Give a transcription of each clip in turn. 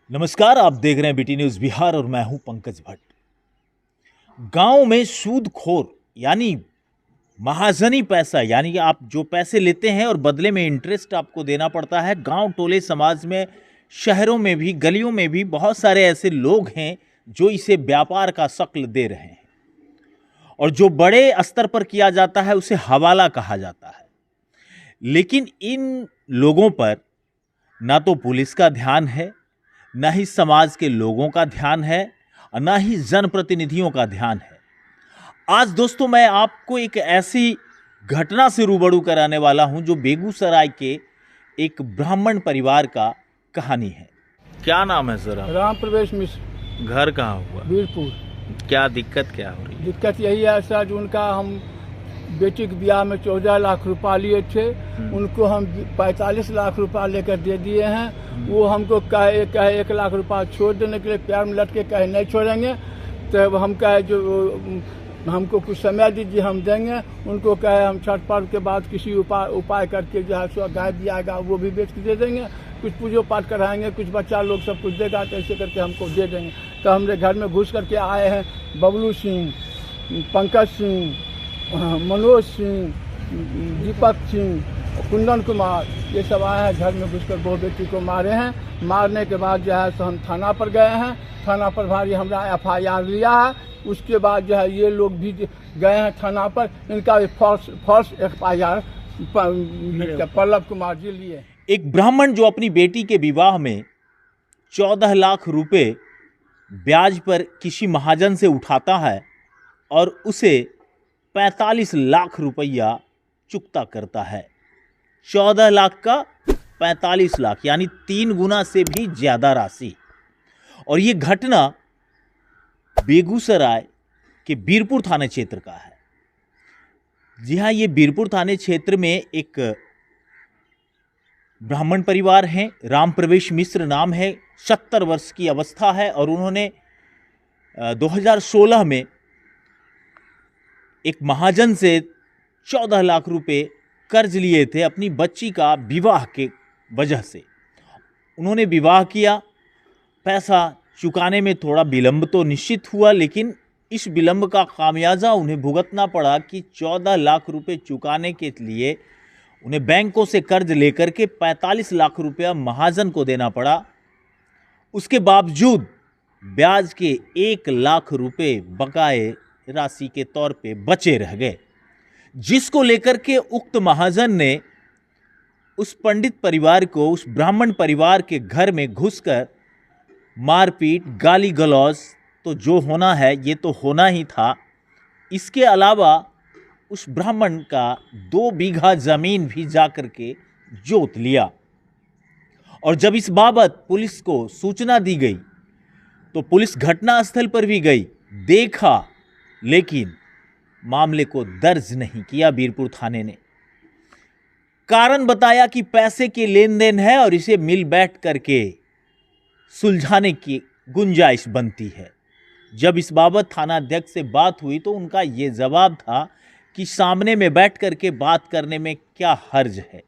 नमस्कार, आप देख रहे हैं बीटी न्यूज बिहार और मैं हूं पंकज भट्ट। गांव में सूदखोर यानी महाजनी पैसा यानी कि आप जो पैसे लेते हैं और बदले में इंटरेस्ट आपको देना पड़ता है। गांव टोले समाज में, शहरों में भी, गलियों में भी बहुत सारे ऐसे लोग हैं जो इसे व्यापार का शक्ल दे रहे हैं और जो बड़े स्तर पर किया जाता है उसे हवाला कहा जाता है। लेकिन इन लोगों पर ना तो पुलिस का ध्यान है, ना ही समाज के लोगों का ध्यान है और ना ही जनप्रतिनिधियों का ध्यान है। आज दोस्तों मैं आपको एक ऐसी घटना से रूबरू कराने वाला हूं जो बेगूसराय के एक ब्राह्मण परिवार का कहानी है। क्या नाम है सर? राम प्रवेश मिश्र। घर कहाँ हुआ? वीरपुर। क्या दिक्कत क्या हो रही है? दिक्कत यही है सर, उनका हम बेटी के ब्याह में 14 लाख रुपया लिए थे, उनको हम 45 लाख रुपया लेकर दे दिए हैं। वो हमको कहे 1 लाख रुपया छोड़ देने के लिए प्यार में लटके कहे नहीं छोड़ेंगे। तो हम कहे जो हमको कुछ समय दीजिए, हम देंगे। उनको कहे हम छठ पर्व के बाद किसी उपाय करके जो है सो गाय दियागा वो भी बेच के दे देंगे, कुछ पूजो पाठ कराएंगे, कुछ बच्चा लोग सब कुछ देगा, तो ऐसे करके हमको दे देंगे। तो हमरे घर में घुस करके आए हैं बबलू सिंह, पंकज सिंह, मनोज सिंह, दीपक सिंह, कुंदन कुमार, ये सब आए हैं। घर में घुसकर बहु बेटी को मारे हैं। मारने के बाद जो है सो हम थाना पर गए हैं। थाना पर भारी हमरा FIR लिया है। उसके बाद जो है ये लोग भी गए हैं थाना पर, इनका भी फॉल्स FIR पल्लव कुमार जी लिए। एक ब्राह्मण जो अपनी बेटी के विवाह में 14 लाख रुपए ब्याज पर किसी महाजन से उठाता है और उसे 45 लाख रुपया चुकता करता है। 14 लाख का 45 लाख यानी 3 गुना से भी ज्यादा राशि। और ये घटना बेगूसराय के बीरपुर थाना क्षेत्र का है। जी हाँ, ये बीरपुर थाने क्षेत्र में एक ब्राह्मण परिवार हैं, राम प्रवेश मिश्र नाम है, 70 वर्ष की अवस्था है और उन्होंने 2016 में एक महाजन से 14 लाख रुपए कर्ज लिए थे अपनी बच्ची का विवाह के वजह से। उन्होंने विवाह किया, पैसा चुकाने में थोड़ा विलंब तो निश्चित हुआ, लेकिन इस विलंब का खामियाजा उन्हें भुगतना पड़ा कि 14 लाख रुपए चुकाने के लिए उन्हें बैंकों से कर्ज लेकर के 45 लाख रुपया महाजन को देना पड़ा। उसके बावजूद ब्याज के 1 लाख रुपए बकाए राशि के तौर पे बचे रह गए, जिसको लेकर के उक्त महाजन ने उस पंडित परिवार को, उस ब्राह्मण परिवार के घर में घुसकर मारपीट, गाली गलौज, तो जो होना है ये तो होना ही था। इसके अलावा उस ब्राह्मण का 2 बीघा जमीन भी जाकर के जोत लिया। और जब इस बाबत पुलिस को सूचना दी गई तो पुलिस घटनास्थल पर भी गई, देखा, लेकिन मामले को दर्ज नहीं किया बीरपुर थाने ने। कारण बताया कि पैसे के लेन देन है और इसे मिल बैठ करके सुलझाने की गुंजाइश बनती है। जब इस बाबत थाना अध्यक्ष से बात हुई तो उनका ये जवाब था कि सामने में बैठ करके बात करने में क्या हर्ज है।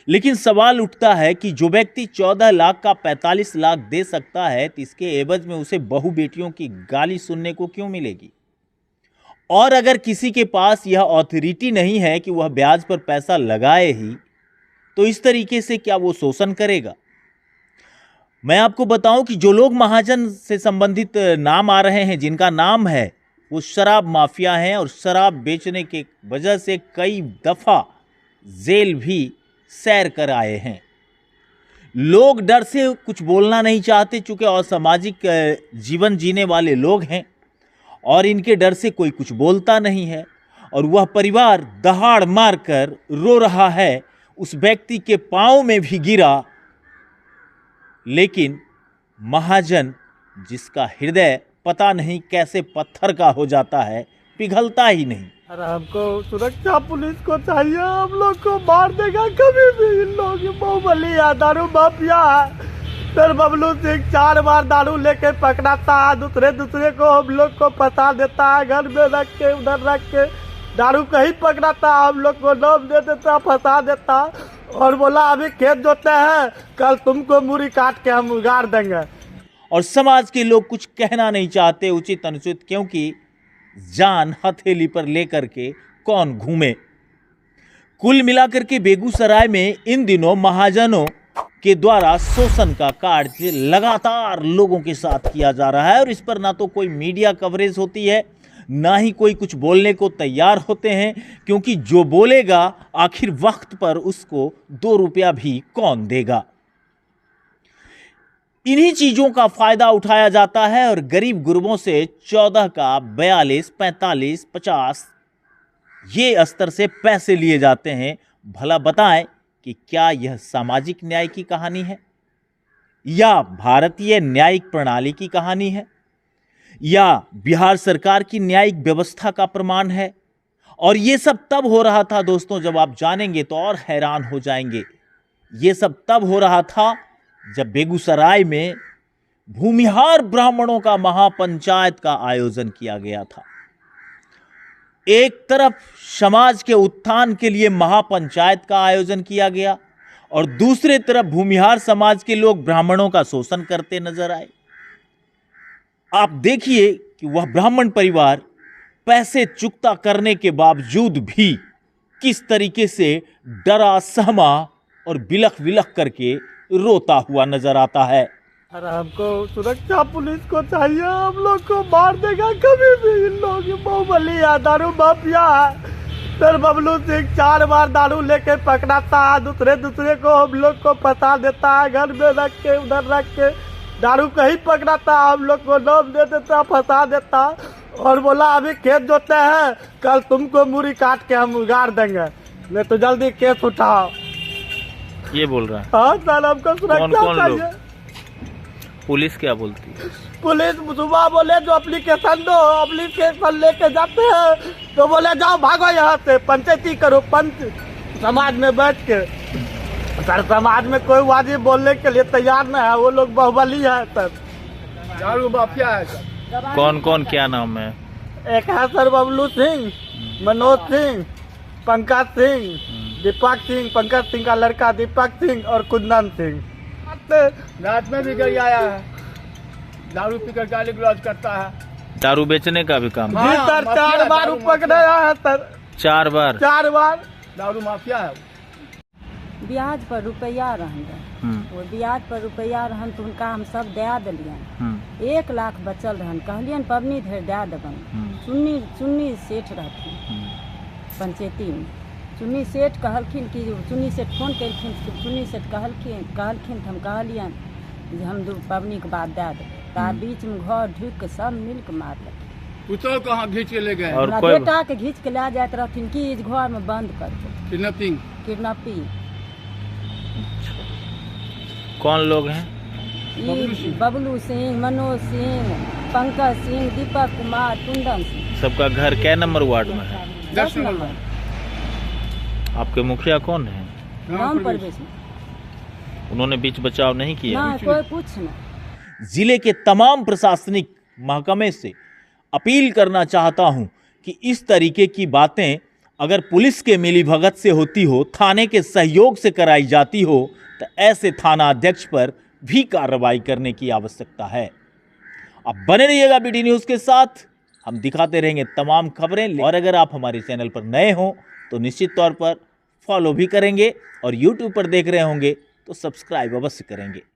लेकिन सवाल उठता है कि जो व्यक्ति 14 लाख का 45 लाख दे सकता है तो इसके एवज में उसे बहु बेटियों की गाली सुनने को क्यों मिलेगी? और अगर किसी के पास यह ऑथोरिटी नहीं है कि वह ब्याज पर पैसा लगाए ही, तो इस तरीके से क्या वो शोषण करेगा? मैं आपको बताऊं कि जो लोग महाजन से संबंधित नाम आ रहे हैं, जिनका नाम है, वो शराब माफिया हैं और शराब बेचने के वजह से कई दफ़ा जेल भी सैर कर आए हैं। लोग डर से कुछ बोलना नहीं चाहते, चूँकि असामाजिक जीवन जीने वाले लोग हैं और इनके डर से कोई कुछ बोलता नहीं है। और वह परिवार दहाड़ मारकर रो रहा है, उस व्यक्ति के पांव में भी गिरा, लेकिन महाजन जिसका हृदय पता नहीं कैसे पत्थर का हो जाता है, पिघलता ही नहीं। अरे हमको सुरक्षा पुलिस को चाहिए, हम लोग को मार देगा कभी भी। इन लोग बाहुबली है, दारू माफिया है। फिर बबलू सिंह 4 बार दारू लेके पकड़ाता है, दूसरे को हम लोग को फंसा देता है, घर में रख के उधर रख के दारू कहीं पकड़ाता है, हम लोग को नाम दे देता, फंसा देता। और बोला अभी खेत जोते हैं, कल तुमको मूड़ी काट के हम उगाड़ देंगे। और समाज के लोग कुछ कहना नहीं चाहते उचित अनुचित, क्योंकि जान हथेली पर लेकर के कौन घूमे। कुल मिलाकर के बेगूसराय में इन दिनों महाजनों के द्वारा शोषण का कार्य लगातार लोगों के साथ किया जा रहा है और इस पर ना तो कोई मीडिया कवरेज होती है, ना ही कोई कुछ बोलने को तैयार होते हैं, क्योंकि जो बोलेगा आखिर वक्त पर उसको 2 रुपया भी कौन देगा। इन्हीं चीजों का फायदा उठाया जाता है और गरीब गुरबों से 14 का 42, 45, 50 ये स्तर से पैसे लिए जाते हैं। भला बताएं कि क्या यह सामाजिक न्याय की कहानी है या भारतीय न्यायिक प्रणाली की कहानी है या बिहार सरकार की न्यायिक व्यवस्था का प्रमाण है। और ये सब तब हो रहा था दोस्तों, जब आप जानेंगे तो और हैरान हो जाएंगे। ये सब तब हो रहा था जब बेगूसराय में भूमिहार ब्राह्मणों का महापंचायत का आयोजन किया गया था। एक तरफ समाज के उत्थान के लिए महापंचायत का आयोजन किया गया और दूसरे तरफ भूमिहार समाज के लोग ब्राह्मणों का शोषण करते नजर आए। आप देखिए कि वह ब्राह्मण परिवार पैसे चुकता करने के बावजूद भी किस तरीके से डरा सहमा और बिलख बिलख करके रोता हुआ नजर आता है। अरे हमको सुरक्षा पुलिस को चाहिए, हम लोग को मार देगा कभी भी। इन लोग बाहुबली है, दारू माफिया है। सर बबलू सिंह 4 बार दारू लेके पकड़ाता है, दूसरे को हम लोग को फंसा देता है, घर में रख के उधर रख के दारू कहीं पकड़ाता है, हम लोग को नाम दे देता, फंसा देता और बोला अभी खेत जोते हैं, कल तुमको मूड़ी काट के हम उगाड़ देंगे, नहीं तो जल्दी केस उठाओ। ये बोल रहा है। हाँ सर, हमको सुरक्षा चाहिए। पुलिस क्या बोलती है? पुलिस सुबह बोले जो एप्लीकेशन दो, एप्लीकेशन लेके जाते हैं तो बोले जाओ भागो यहाँ से, पंचायती करो पंच समाज में बैठ के। सर समाज में कोई वाजिब बोलने के लिए तैयार नहीं है, वो लोग बाहुबली है सर, दारू माफिया है सर। कौन कौन, क्या नाम है? एक है सर बबलू सिंह, मनोज सिंह, पंकज सिंह, दीपक सिंह, पंकज सिंह का लड़का दीपक सिंह और कुंदन सिंह। रात में भी गई आया है, दारू पीकर गाली गलौज करता है। दारू बेचने का भी काम? जी सर, 4 बार पकड़ाया है सर। 4 बार? 4 बार दारू माफिया है। ब्याज पर रुपया रहन वो ब्याज पर रुपया रहन तो उनका हम सब दे दिलियन। 1 लाख बचल रहन, कहलियन पबनी धर दे देबन। चुन्नी सेठ रहथिन पंचायती में, चुन्नी सेठ कहलखिन कि चुन्नी सेठ फोन कलखिन, चुन्नी सेठ कहलखिन तो हम कहलियन जे हम पबनी के बाद दे देब। तार बीच में घर ढुक के सब मिल के मारलक। पुतौ कहाँ घींच के ले गए? और बेटा के घींच के ले जाते रहथिन कि इस घर में बंद कर दो। किडनैपिंग। कौन लोग हैं? बबलू सिंह, मनोज सिंह, पंकज सिंह, दीपक कुमार, कुंदन सिंह। सबका घर कै नंबर वार्ड में है? 10 नंबर। आपके मुखिया कौन है? राम परवेश में। उन्होंने बीच बचाव नहीं किया? ना, कोई कुछ नहीं। जिले के तमाम प्रशासनिक महकमे से अपील करना चाहता हूं कि इस तरीके की बातें अगर पुलिस के मिलीभगत से होती हो, थाने के सहयोग से कराई जाती हो, तो ऐसे थाना अध्यक्ष पर भी कार्रवाई करने की आवश्यकता है। अब बने रहिएगा BD न्यूज़ के साथ, हम दिखाते रहेंगे तमाम खबरें। और अगर आप हमारे चैनल पर नए हों तो निश्चित तौर पर फॉलो भी करेंगे और YouTube पर देख रहे होंगे तो सब्सक्राइब अवश्य करेंगे।